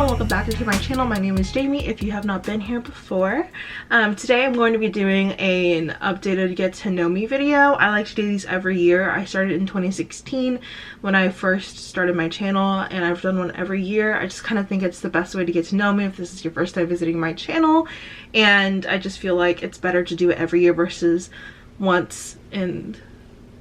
welcome back to my channel. My name is Jamie if you have not been here before. Today I'm going to be doing an updated get to know me video. I like to do these every year. I started in 2016 when I first started my channel, and I've done one every year. I just kind of think it's the best way to get to know me if this is your first time visiting my channel, and I just feel like it's better to do it every year versus once and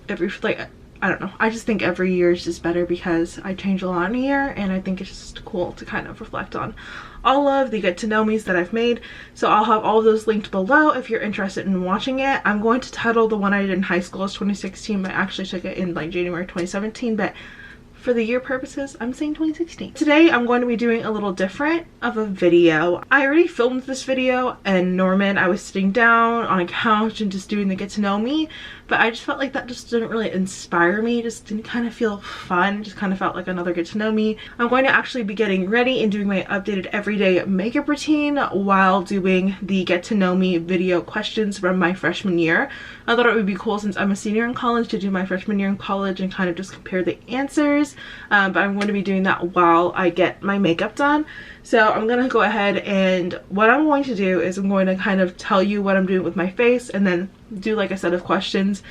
every, like, I don't know. I just think every year is just better because I change a lot in a year, and I think it's just cool to kind of reflect on all of the get to know me's that I've made. So I'll have all of those linked below if you're interested in watching it. I'm going to title the one I did in high school as 2016, but I actually took it in like January 2017, but for the year purposes, I'm saying 2016. Today, I'm going to be doing a little different of a video. I already filmed this video in Norman. I was sitting down on a couch and just doing the get to know me, but I just felt like that just didn't really inspire me. Just didn't kind of feel fun. Just kind of felt like another get to know me. I'm going to actually be getting ready and doing my updated everyday makeup routine while doing the get to know me video questions from my freshman year. I thought it would be cool since I'm a senior in college to do my freshman year in college and kind of just compare the answers. But I'm going to be doing that while I get my makeup done. So I'm going to go ahead, and what I'm going to do is I'm going to kind of tell you what I'm doing with my face and then do like a set of questions,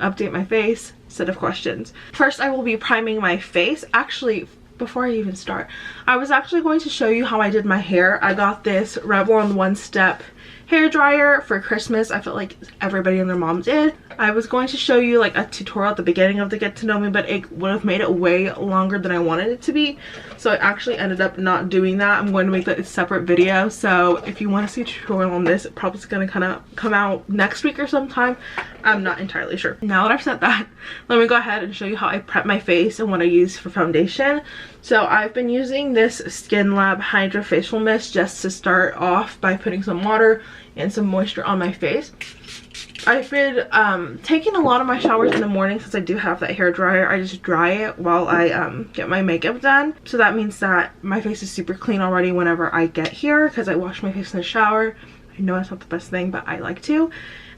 update my face, set of questions. First, I will be priming my face. Actually, before I even start, I was actually going to show you how I did my hair. I got this Revlon One Step hair dryer for Christmas. I felt like everybody and their mom did. I was going to show you like a tutorial at the beginning of the get to know me, but it would have made it way longer than I wanted it to be, so I actually ended up not doing that. I'm going to make that a separate video, so if you want to see a tutorial on this, it probably is going to kind of come out next week or sometime. I'm not entirely sure. Now that I've said that, let me go ahead and show you how I prep my face and what I use for foundation. So I've been using this Skin Lab Hydra Facial Mist just to start off by putting some water and some moisture on my face. I've been taking a lot of my showers in the morning since I do have that hair dryer. I just dry it while I get my makeup done. So that means that my face is super clean already whenever I get here because I wash my face in the shower. I know it's not the best thing, but I like to.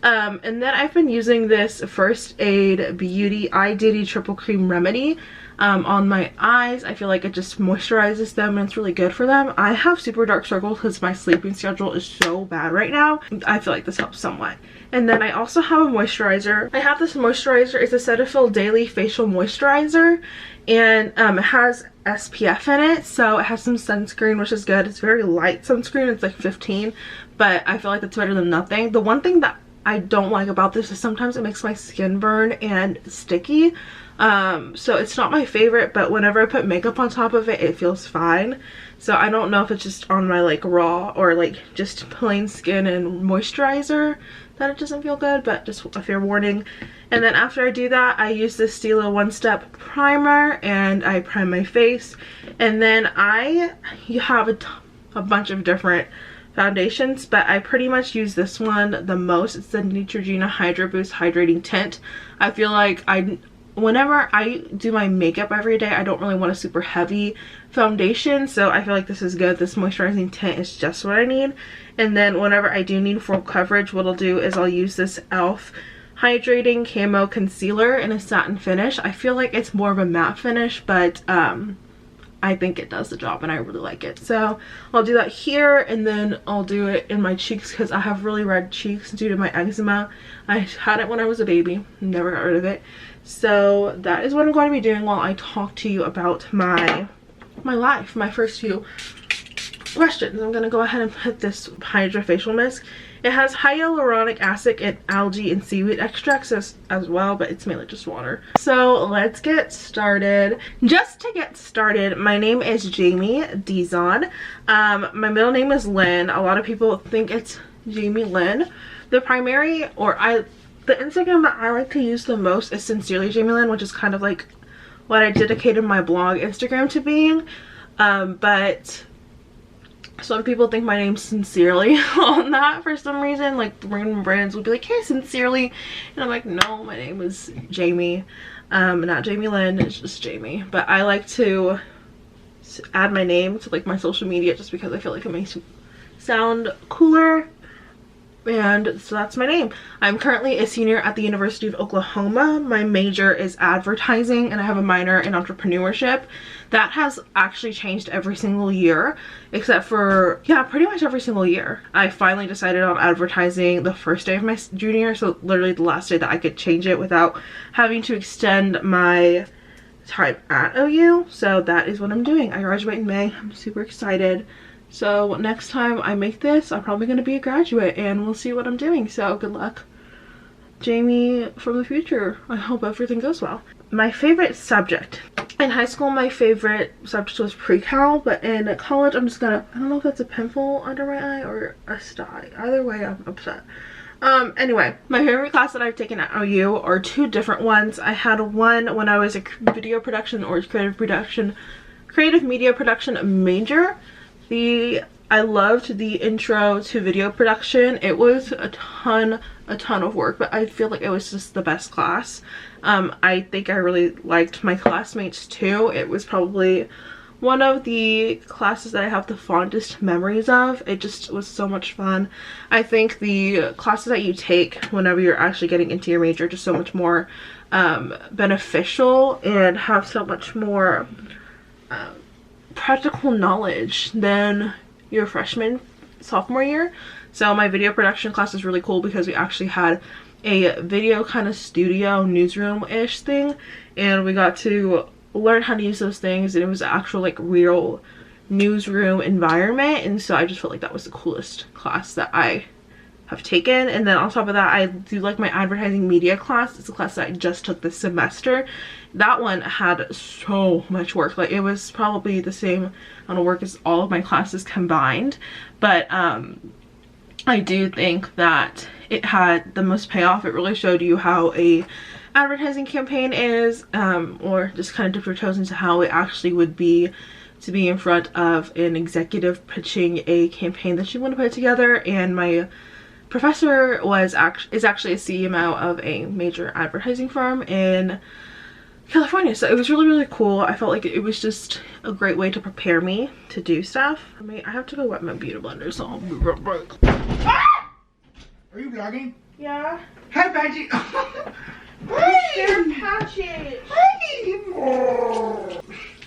And then I've been using this First Aid Beauty Eye Duty Triple Cream Remedy on my eyes. I feel like it just moisturizes them and it's really good for them. I have super dark circles because my sleeping schedule is so bad right now. I feel like this helps somewhat. And then I also have a moisturizer. I have this moisturizer. It's a Cetaphil Daily Facial Moisturizer, and it has SPF in it, so it has some sunscreen, which is good. It's very light sunscreen. It's like 15, but I feel like it's better than nothing. The one thing that I don't like about this is sometimes it makes my skin burn and sticky. So it's not my favorite, but whenever I put makeup on top of it, it feels fine. So I don't know if it's just on my like raw or like just plain skin and moisturizer that it doesn't feel good, but just a fair warning. And then after I do that, I use this Stila One Step primer and I prime my face. And then you have a bunch of different foundations, but I pretty much use this one the most. It's the Neutrogena Hydra Boost Hydrating Tint. I feel like whenever I do my makeup every day, I don't really want a super heavy foundation, so I feel like this is good. This moisturizing tint is just what I need. And then whenever I do need full coverage, what I'll do is I'll use this e.l.f. Hydrating Camo Concealer in a satin finish. I feel like it's more of a matte finish, but I think it does the job and I really like it. So I'll do that here, and then I'll do it in my cheeks because I have really red cheeks due to my eczema. I had it when I was a baby, never got rid of it. So that is what I'm going to be doing while I talk to you about my life, my first few questions. I'm going to go ahead and put this Hydra Facial Mist. It has hyaluronic acid and algae and seaweed extracts as well, but it's mainly just water. So let's get started. Just to get started, my name is Jamie Dizon. My middle name is Lynn. A lot of people think it's Jamie Lynn. The Instagram that I like to use the most is Sincerely Jamie Lynn, which is kind of like what I dedicated my blog Instagram to being. But some people think my name's Sincerely on that for some reason. Like random brands would be like, hey, Sincerely. And I'm like, no, my name is Jamie. Not Jamie Lynn, it's just Jamie. But I like to add my name to like my social media just because I feel like it makes me sound cooler. And so that's my name. I'm currently a senior at the University of Oklahoma. My major is advertising and I have a minor in entrepreneurship. That has actually changed every single year, except for, yeah, pretty much every single year. I finally decided on advertising the first day of my junior year, so literally the last day that I could change it without having to extend my time at OU. So that is what I'm doing. I graduate in May. I'm super excited. So next time I make this, I'm probably going to be a graduate and we'll see what I'm doing. So good luck, Jamie from the future. I hope everything goes well. My favorite subject. In high school, my favorite subject was pre-cal, but in college, I'm just gonna, I don't know if that's a pimple under my eye or a sty. Either way, I'm upset. Anyway, my favorite class that I've taken at OU are two different ones. I had one when I was a video production or creative media production major. I loved the intro to video production. It was a ton of work, but I feel like it was just the best class. I think I really liked my classmates too. It was probably one of the classes that I have the fondest memories of. It just was so much fun. I think the classes that you take whenever you're actually getting into your major are just so much more beneficial and have so much more practical knowledge than your sophomore year. So my video production class is really cool because we actually had a video kind of studio newsroom-ish thing, and we got to learn how to use those things, and it was actual like real newsroom environment. And so I just felt like that was the coolest class that I have taken. And then on top of that, I do like my advertising media class. It's a class that I just took this semester. That one had so much work. Like it was probably the same amount of work as all of my classes combined, but I do think that it had the most payoff. It really showed you how a advertising campaign is, or just kind of dipped your toes into how it actually would be to be in front of an executive pitching a campaign that you want to put together. And my professor is actually a CMO of a major advertising firm in California, so it was really cool. I felt like it was just a great way to prepare me to do stuff. I have to go wet my beauty blender, so I'll be right back. Ah! Are you vlogging? Yeah. Hi, Patchy. Share Patchy.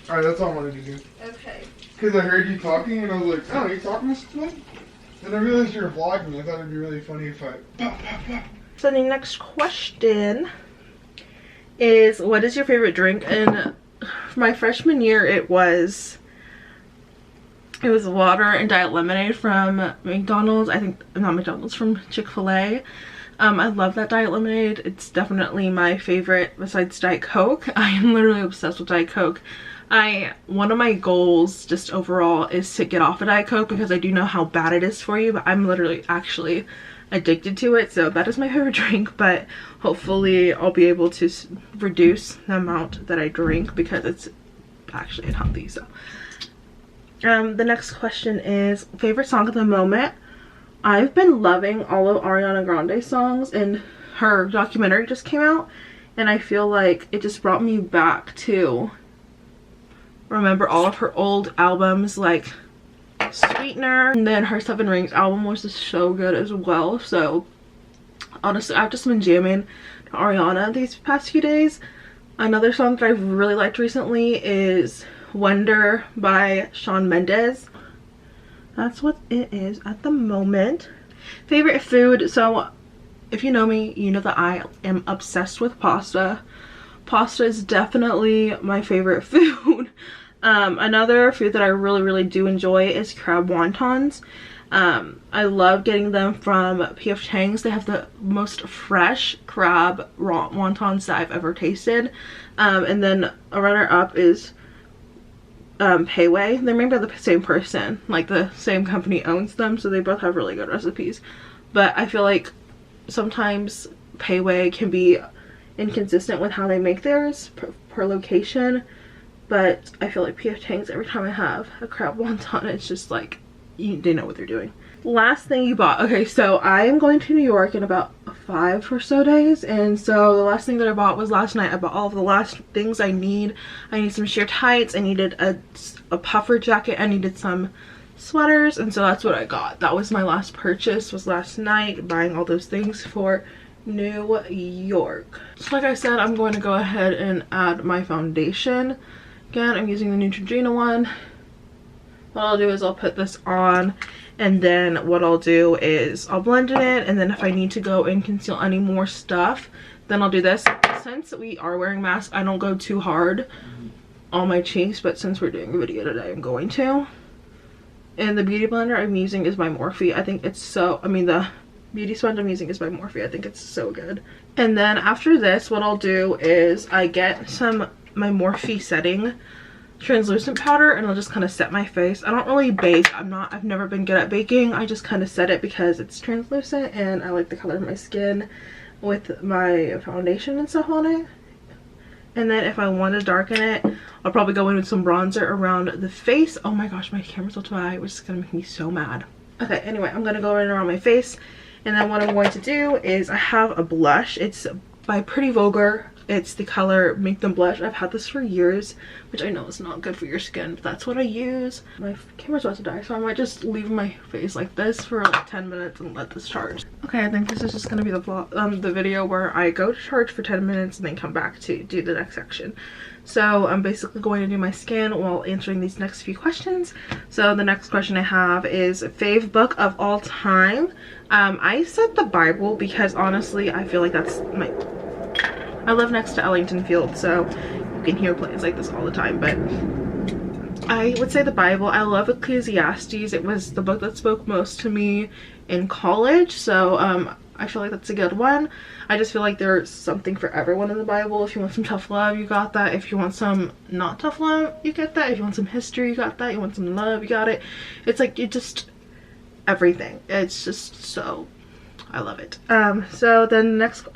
Alright, that's all I wanted to do. Okay. Because I heard you talking and I was like, oh, are you talking to someone? Then I realized you were vlogging. I thought it'd be really funny if I... So the next question is, what is your favorite drink? And for my freshman year, it was water and diet lemonade from McDonald's. I think not McDonald's, from Chick-fil-A. I love that diet lemonade. It's definitely my favorite besides Diet Coke. I am literally obsessed with Diet Coke. One of my goals just overall is to get off of Diet Coke because I do know how bad it is for you, but I'm literally actually addicted to it. So that is my favorite drink, but hopefully I'll be able to reduce the amount that I drink because it's actually unhealthy. So the next question is favorite song of the moment. I've been loving all of Ariana Grande's songs, and her documentary just came out, and I feel like it just brought me back to remember all of her old albums like Sweetener, and then her Seven Rings album was just so good as well. So honestly, I've just been jamming to Ariana these past few days. Another song that I've really liked recently is Wonder by Shawn Mendes. That's what it is at the moment. Favorite food. So if you know me, you know that I am obsessed with pasta. Pasta is definitely my favorite food. Another food that I really do enjoy is crab wontons. I love getting them from P.F. Chang's. They have the most fresh crab wontons that I've ever tasted. And then a runner up is Pei Wei. They're made by the same person, like the same company owns them, so they both have really good recipes. But I feel like sometimes Pei Wei can be inconsistent with how they make theirs per location, but I feel like P.F. Chang's, every time I have a crab wonton, it's just like they know what they're doing. Last thing you bought. Okay, so I am going to New York in about 5 or so days, and so the last thing that I bought was last night. I bought all of the last things I need. I need some sheer tights. I needed a puffer jacket. I needed some sweaters, and so that's what I got. That was my last purchase, was last night, buying all those things for New York. So like I said, I'm going to go ahead and add my foundation. Again, I'm using the Neutrogena one. What I'll do is I'll put this on, and then what I'll do is I'll blend it in, and then if I need to go and conceal any more stuff, then I'll do this. Since we are wearing masks, I don't go too hard on my cheeks, but since we're doing a video today, I'm going to. And the beauty blender I'm using is by Morphe. I think it's so, the beauty sponge I'm using is by Morphe. I think it's so good. And then after this, what I'll do is I get my Morphe setting translucent powder, and I'll just kind of set my face. I don't really bake. I've never been good at baking. I just kind of set it because it's translucent and I like the color of my skin with my foundation and stuff on it. And then if I want to darken it, I'll probably go in with some bronzer around the face. Oh my gosh, my camera's so high, which is gonna make me so mad. Okay, anyway, I'm gonna go in around my face, and then what I'm going to do is I have a blush. It's by Pretty Vulgar. It's the color Make Them Blush. I've had this for years, which I know is not good for your skin, but that's what I use. My camera's about to die, so I might just leave my face like this for like 10 minutes and let this charge. Okay, I think this is just gonna be the vlog, the video where I go to charge for 10 minutes and then come back to do the next section. So I'm basically going to do my skin while answering these next few questions. So the next question I have is fave book of all time. I said the Bible because honestly, I feel like that's I live next to Ellington Field, so you can hear plays like this all the time, but I would say the Bible. I love Ecclesiastes. It was the book that spoke most to me in college, so I feel like that's a good one. I just feel like there's something for everyone in the Bible. If you want some tough love, you got that. If you want some not tough love, you get that. If you want some history, you got that. You want some love, you got it. It's like, everything. It's just so, I love it. So then next,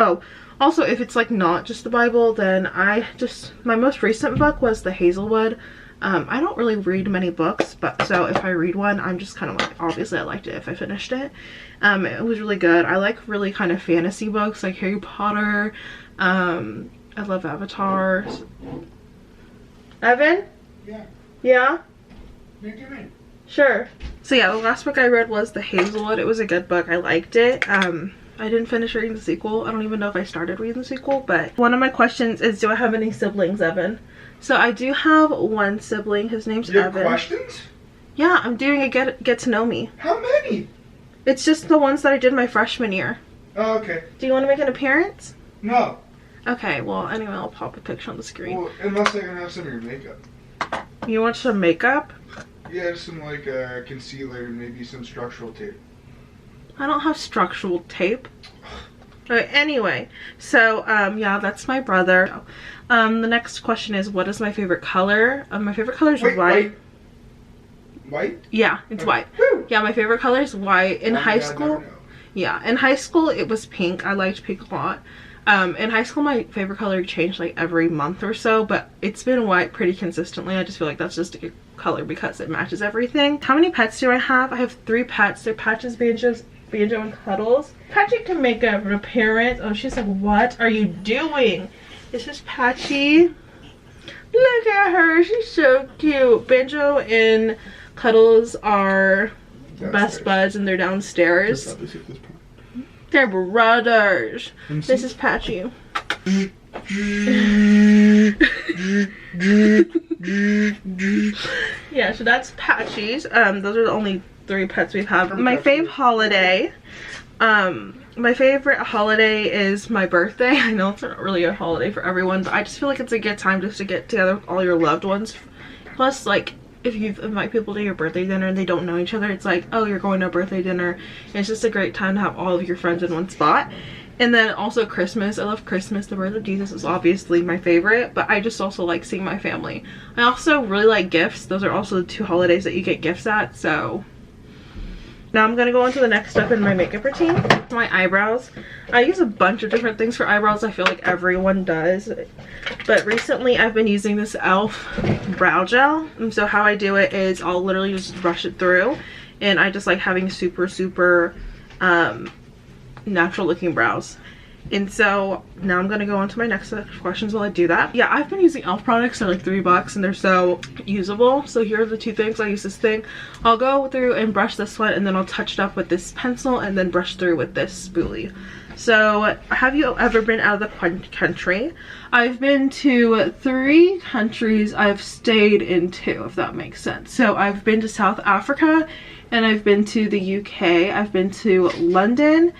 also, if it's like not just the Bible, then my most recent book was The Hazelwood. I don't really read many books, but so if I read one, I'm just kind of like, obviously I liked it if I finished it. It was really good. I like really kind of fantasy books like Harry Potter. I love Avatar. Evan? Yeah. Yeah? What do you mean? Sure. So yeah, the last book I read was The Hazelwood. It was a good book. I liked it. I didn't finish reading the sequel. I don't even know if I started reading the sequel, but one of my questions is, do I have any siblings, Evan? So I do have one sibling. His name's You have Evan. questions? Yeah, I'm doing a get to know me. How many? It's just the ones that I did my freshman year. Oh, okay. Do you want to make an appearance? No. Okay, well, anyway, I'll pop a picture on the screen. Well, unless they're gonna have some of your makeup. You want some makeup? Yeah, some like concealer and maybe some structural tape. I don't have structural tape. Okay, anyway, so yeah, that's my brother. The next question is, what is my favorite color? My favorite color is white. White? Yeah, it's white. Woo! Yeah, my favorite color is white. In high school, no. yeah, in high school it was pink. I liked pink a lot. In high school my favorite color changed like every month or so, but it's been white pretty consistently. I just feel like that's just a good color because it matches everything. How many pets do I have? I have 3 pets. They're Patches, Banjo, and Cuddles. Patchy can make an appearance. Oh, she's like, what are you doing? This is Patchy. Look at her. She's so cute. Banjo and Cuddles are best buds, and they're downstairs. They're brothers. This is Patchy. Yeah, so that's Patchy's. Those are the only 3 pets we've had. My fave holiday. My favorite holiday is my birthday. I know it's not really a holiday for everyone, but I just feel like it's a good time just to get together with all your loved ones. Plus, like, if you invite people to your birthday dinner and they don't know each other, it's like, oh, you're going to a birthday dinner. And it's just a great time to have all of your friends in one spot. And then also Christmas. I love Christmas. The birth of Jesus is obviously my favorite, but I just also like seeing my family. I also really like gifts. Those are also the 2 holidays that you get gifts at, so. Now I'm gonna go on to the next step in my makeup routine. My eyebrows. I use a bunch of different things for eyebrows. I feel like everyone does. But recently I've been using this e.l.f. brow gel. And so how I do it is I'll literally just brush it through. And I just like having super, super natural looking brows. And so now I'm gonna go on to my next set of questions while I do that. Yeah, I've been using e.l.f. products. They're like $3 and they're so usable. So here are the two things. I use this thing. I'll go through and brush this one, and then I'll touch it up with this pencil and then brush through with this spoolie. So have you ever been out of the country? I've been to 3 countries. I've stayed in 2, if that makes sense. So I've been to South Africa and I've been to the UK. I've been to London.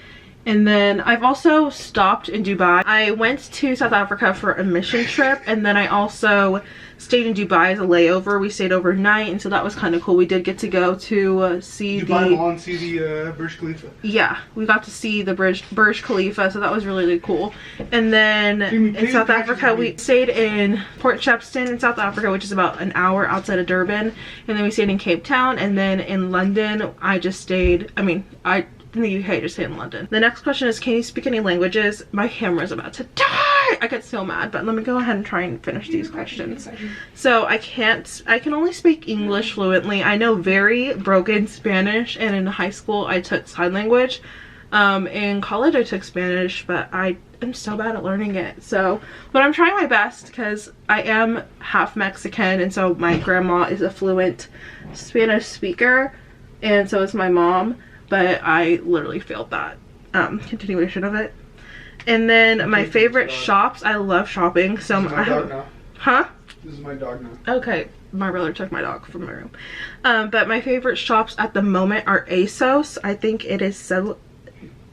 And then I've also stopped in Dubai. I went to South Africa for a mission trip, and then I also stayed in Dubai as a layover. We stayed overnight, and so that was kind of cool. We did get to go to see Dubai Mall and see the Burj Khalifa. Yeah, we got to see the Burj Khalifa, so that was really, really cool. And then in South Africa, we stayed in Port Shepstone in South Africa, which is about an hour outside of Durban. And then we stayed in Cape Town, and then in London, I just stayed, in the UK, just stay in London. The next question is, can you speak any languages? My camera's about to die! I get so mad, but let me go ahead and try and finish these questions. So I can only speak English fluently. I know very broken Spanish, and in high school I took sign language. In college I took Spanish, but I am so bad at learning it. So, but I'm trying my best because I am half Mexican, and so my grandma is a fluent Spanish speaker, and so is my mom. But I literally failed that continuation of it. And then my favorite shops, I love shopping. So this is my dog now. Huh? This is my dog now. Okay, my brother took my dog from my room. But my favorite shops at the moment are ASOS. I think it is so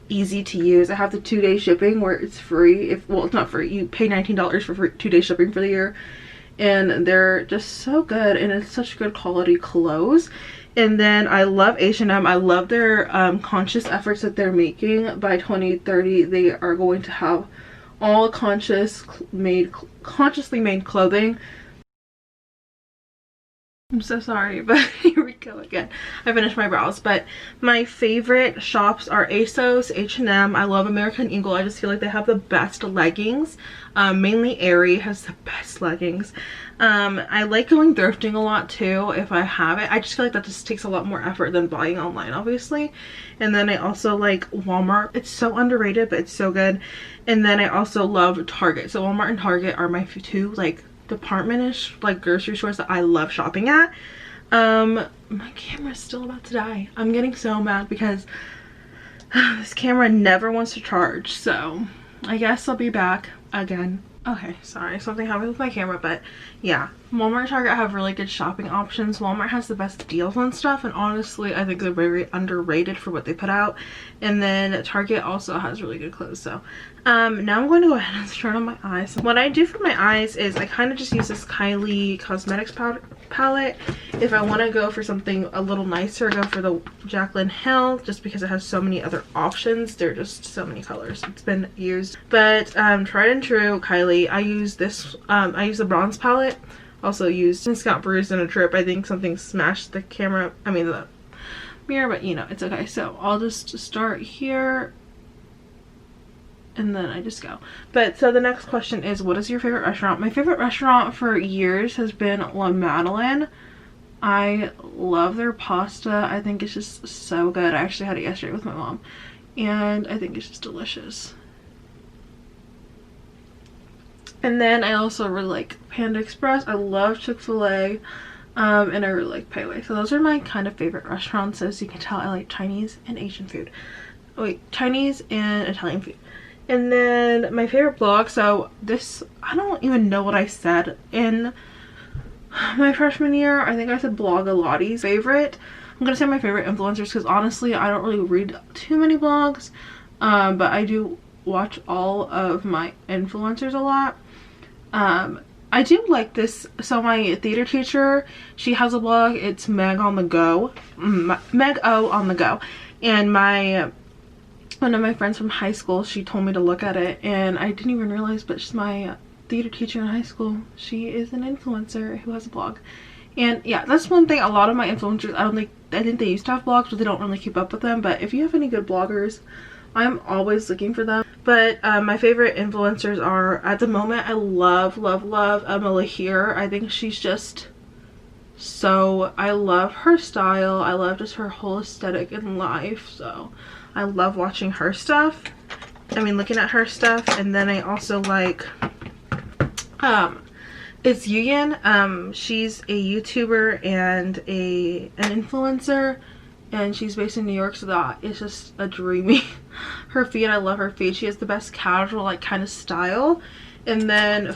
easy to use. I have the 2-day shipping where it's free. Well, it's not free. You pay $19 for 2-day shipping for the year. And they're just so good, and it's such good quality clothes. And then I love H&M. I love their conscious efforts that they're making. By 2030, they are going to have all consciously made clothing. I'm so sorry, but here we go again. I finished my brows. But my favorite shops are ASOS, H&M. I love American Eagle. I just feel like they have the best leggings. Mainly Aerie has the best leggings. I like going thrifting a lot too if I have it. I just feel like that just takes a lot more effort than buying online, obviously. And then I also like Walmart. It's so underrated, but it's so good. And then I also love Target. So Walmart and Target are my 2 like department-ish like grocery stores that I love shopping at. My camera's still about to die. I'm getting so mad because this camera never wants to charge, so I guess I'll be back again. Okay, sorry, something happened with my camera, but yeah, Walmart and Target have really good shopping options. Walmart has the best deals on stuff, and honestly I think they're very underrated for what they put out. And then Target also has really good clothes. So now I'm going to go ahead and turn on my eyes. What I do for my eyes is I kind of just use this Kylie Cosmetics palette. If I want to go for something a little nicer, go for the Jaclyn Hill, just because it has so many other options. There are just so many colors. It's been used, but tried and true Kylie. I use this I use the bronze palette. Also used, since got bruised in a trip. I think something smashed the camera, the mirror, but you know, it's okay. So I'll just start here and then I just go. But so the next question is, what is your favorite restaurant? My favorite restaurant for years has been La Madeleine. I love their pasta. I think it's just so good. I actually had it yesterday with my mom, and I think it's just delicious. And then I also really like Panda Express. I love Chick-fil-A. And I really like Pei Wei. So those are my kind of favorite restaurants. As you can tell, I like Chinese and Asian food. Oh wait, Chinese and Italian food. And then my favorite blog. So this, I don't even know what I said in my freshman year. I think I said Blogilates favorite. I'm gonna say my favorite influencers because honestly I don't really read too many blogs. But I do watch all of my influencers a lot. I do like this. So my theater teacher, she has a blog. It's Meg on the Go. Meg O on the Go. And one of my friends from high school, she told me to look at it, and I didn't even realize, but she's my theater teacher in high school. She is an influencer who has a blog. And yeah, that's one thing. A lot of my influencers, I think they used to have blogs, but they don't really keep up with them. But if you have any good bloggers, I'm always looking for them. But my favorite influencers are, at the moment, I love Emma Lahire. I think she's just so, I love her style. I love just her whole aesthetic in life. So I love watching her stuff. looking at her stuff. And then I also like it's Yuyan. She's a YouTuber and an influencer, and she's based in New York, so that is just a dreamy her feed. I love her feed. She has the best casual like kind of style. And then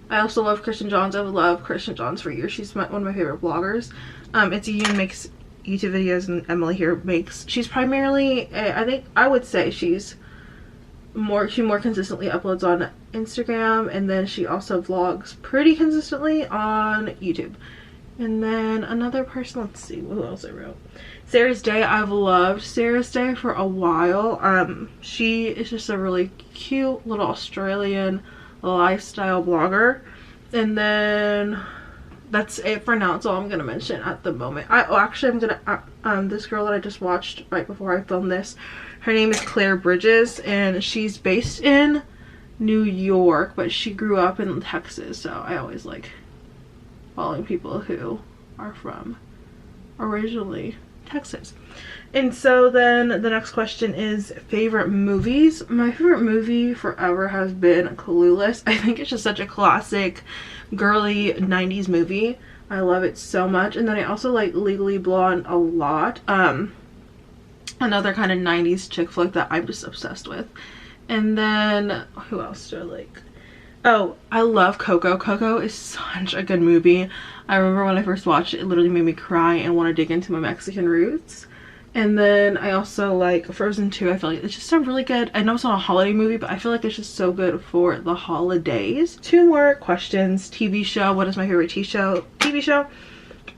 I also love Kristen Johns. I've loved Kristen Johns for years. She's one of my favorite bloggers. It's Yuyan makes YouTube videos, and Emily here she's primarily I would say she more consistently uploads on Instagram, and then she also vlogs pretty consistently on YouTube. And then another person, let's see who else I wrote. Sarah's Day. I've loved Sarah's Day for a while. She is just a really cute little Australian lifestyle blogger. And then that's it for now. That's all I'm gonna mention at the moment. I'm gonna this girl that I just watched right before I filmed this, her name is Claire Bridges, and she's based in New York, but she grew up in Texas, so I always like following people who are from originally Texas. And so then the next question is favorite movies. My favorite movie forever has been Clueless. I think it's just such a classic girly 90s movie. I love it so much. And then I also like Legally Blonde a lot. Another kind of 90s chick flick that I'm just obsessed with. And then who else do I like? Oh, I love Coco. Coco is such a good movie. I remember when I first watched it, it literally made me cry and want to dig into my Mexican roots. And then I also like Frozen 2. I feel like it's just a really good, I know it's not a holiday movie, but I feel like it's just so good for the holidays. 2 more questions. TV show. What is my favorite TV show?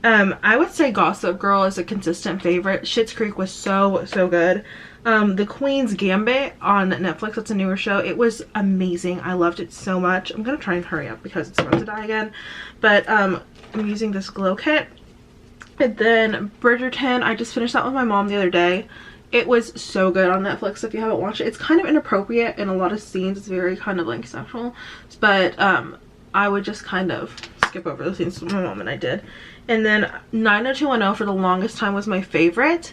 I would say Gossip Girl is a consistent favorite. Schitt's Creek was so good. The Queen's Gambit on Netflix, that's a newer show. It was amazing. I loved it so much. I'm gonna try and hurry up because it's about to die again. But I'm using this glow kit. And then Bridgerton, I just finished that with my mom the other day. It was so good on Netflix if you haven't watched it. It's kind of inappropriate in a lot of scenes. It's very kind of like sexual. But I would just kind of skip over the scenes with my mom, and I did. And then 90210 for the longest time was my favorite.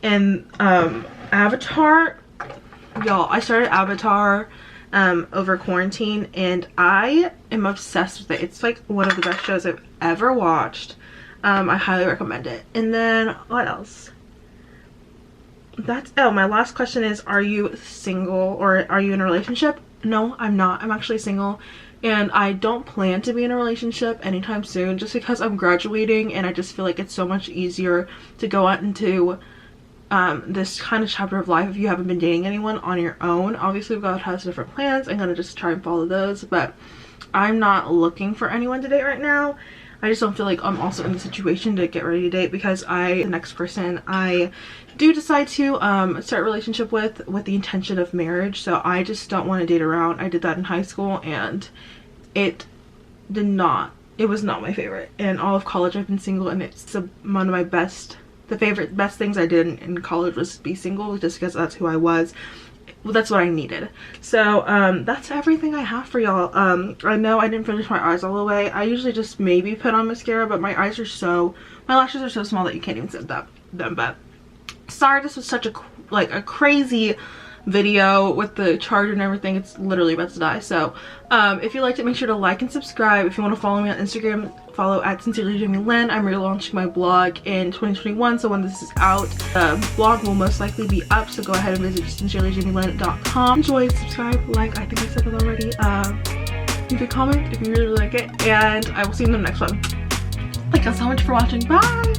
And Avatar, y'all, I started Avatar over quarantine, and I am obsessed with it. It's like one of the best shows I've ever watched. I highly recommend it. And then what else? My last question is, are you single or are you in a relationship? No, I'm not. I'm actually single, and I don't plan to be in a relationship anytime soon, just because I'm graduating and I just feel like it's so much easier to go out into this kind of chapter of life if you haven't been dating anyone on your own. Obviously God has different plans. I'm gonna just try and follow those, but I'm not looking for anyone to date right now. I just don't feel like I'm also in the situation to get ready to date, because the next person I do decide to start a relationship with the intention of marriage. So I just don't want to date around. I did that in high school, and it was not my favorite. In all of college I've been single, and it's one of my best things I did in college was be single, just because that's who I was. Well, that's what I needed. So that's everything I have for y'all. I know I didn't finish my eyes all the way. I usually just maybe put on mascara, but my lashes are so small that you can't even see them. But sorry, this was such a crazy video with the charger and everything. It's literally about to die. So if you liked it, make sure to like and subscribe. If you want to follow me on Instagram, follow at Sincerely Jamie Lynn. I'm relaunching my blog in 2021, so when this is out, the blog will most likely be up, so go ahead and visit sincerelyjamielynn.com. Enjoy, subscribe, like, I think I said that already. Leave a comment if you really like it, and I will see you in the next one. Thank you so much for watching. Bye!